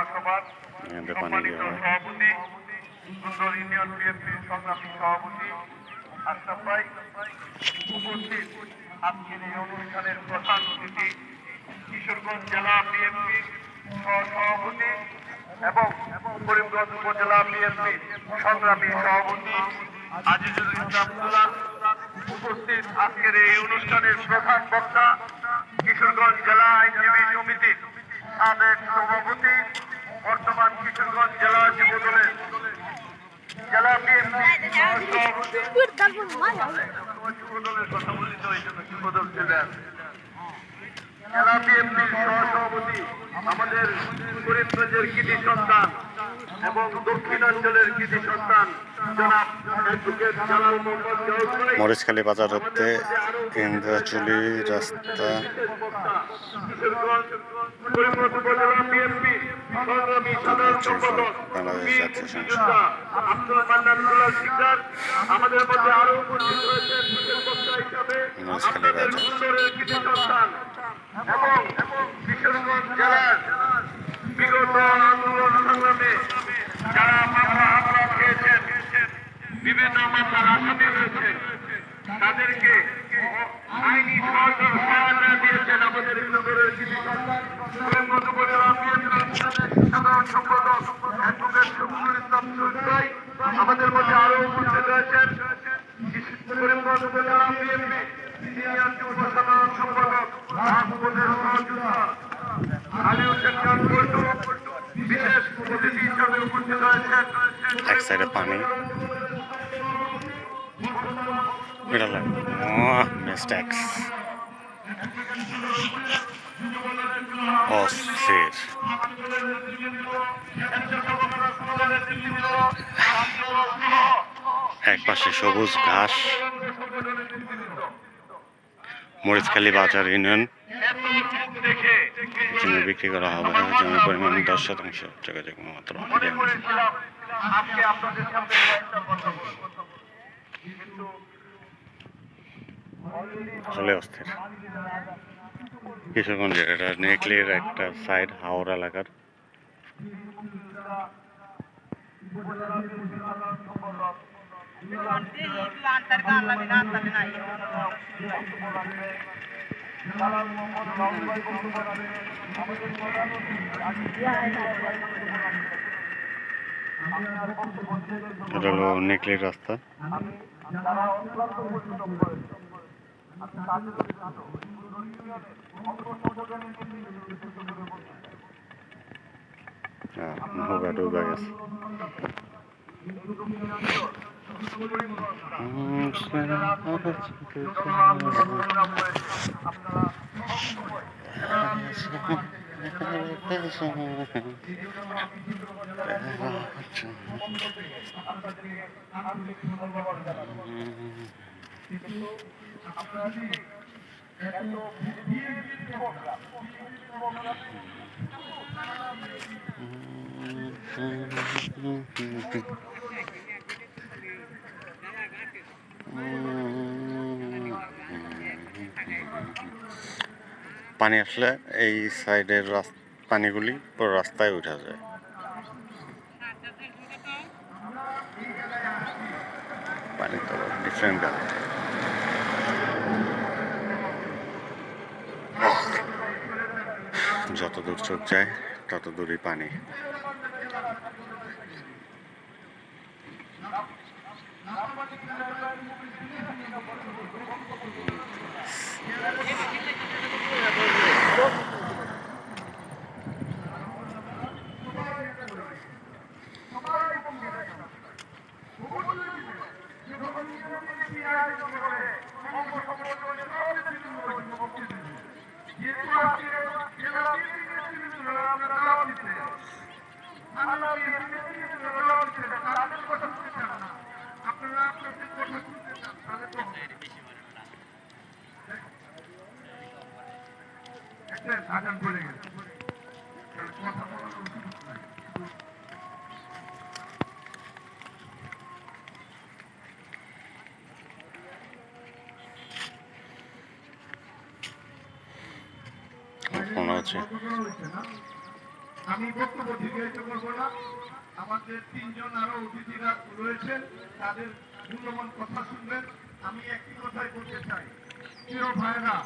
পৌরসভার সম্মানিত সভাপতি, সুন্দর ইউনিয়ন বিএনপির সংগ্রামী সভাপতি আশরাফ ভাই, উপস্থিত আজকের এই অনুষ্ঠানের প্রধান অতিথি কিশোরগঞ্জ জেলা বিএনপির সহসভাপতি এবং করিমগঞ্জ উপজেলা বিএনপির সংগ্রামী সভাপতি আজিজুল ইসলাম দুলাল, উপস্থিত আজকের এই অনুষ্ঠানের প্রধান বক্তা কিশোরগঞ্জ জেলা আইনজীবী সমিতির সাবেক সভাপতি, বর্তমান কিশোরগঞ্জ জেলা যুবদলের জেলা বিএনপি যুবদলের কথা বলিত যুবদল ছিলেন, জেলা বিএনপির সহসভাপতি, আমাদের করিমগঞ্জের কৃতি সন্তান এবং দক্ষিণাঞ্চলের কৃতি সন্তান জনাব অ্যাডভোকেট জালাল মোহাম্মদ গাউস ভাই। মরিচখালী বাজার হতে ইন্দ্রাচুলি রাস্তা করিমগঞ্জ উপজেলা বিএনপি সংগ্রামী সাধারণ সম্পাদক বাংলাদেশ জাতীয় সংসদ আব্দুল মান্নান দুলাল শিকদার আমাদের মধ্যে আরো উপস্থিত রয়েছেন বিশেষ বক্তা হিসাবে আপনাদের সুন্দরের কৃতি সন্তান এবং কিশোরগঞ্জ জেলার বিগত আন্দোলন সংগ্রামে যারা মামলা হামলা খেয়েছেন, বিভিন্ন মামলার আসামি হয়েছে, তাদেরকে আইনি সহায়তা দিয়েছেন আমাদের সুন্দরের কৃতি সন্তান করিমগঞ্জ উপজেলা বিএনপির সাধারণ সম্পাদক অ্যাডভোকেট শফিকুল ইসলাম শহীদ ভাই আমাদের মধ্যে আরো উপস্থিত রয়েছেন করিমগঞ্জ উপজেলা বিএনপি সিনিয়র যুব সাধারণ সম্পাদক রাজপথের সহযোদ্ধা আলী হোসেন খান পল্টু, বিশেষ অতিথি হিসাবে উপস্থিত রয়েছেন এক সাইডে পানি মিস্টেক্স অস্থির এক পাশে সবুজ ঘাস। মরিচখালী বাজার ইউনিয়ন জমি বিক্রি করা হবে, জমির পরিমাণ 10%। যোগাযোগ মাত্র আসলে অস্থির। কিশোরগঞ্জের এটা নেকলির একটা সাইড, হাওড়া এলাকার। এটা হলো নেকলির রাস্তা। নৌকা ডুবে গেছে। পানি আসলে এই সাইডের পানিগুলি পুরো রাস্তায় উঠে যায়। পানি তো ডিফারেন্ট কালার। যত দূর চোখ যায় তত দূরই পানি। মনে হচ্ছে আমি বক্তব্য দীর্ঘায়িত করব না। আমাদের তিনজন আরো অতিথিরা রয়েছেন, তাদের মূল্যবান কথা শুনবেন। আমি একটি কথাই বলতে চাই, প্রিয় ভাইরা,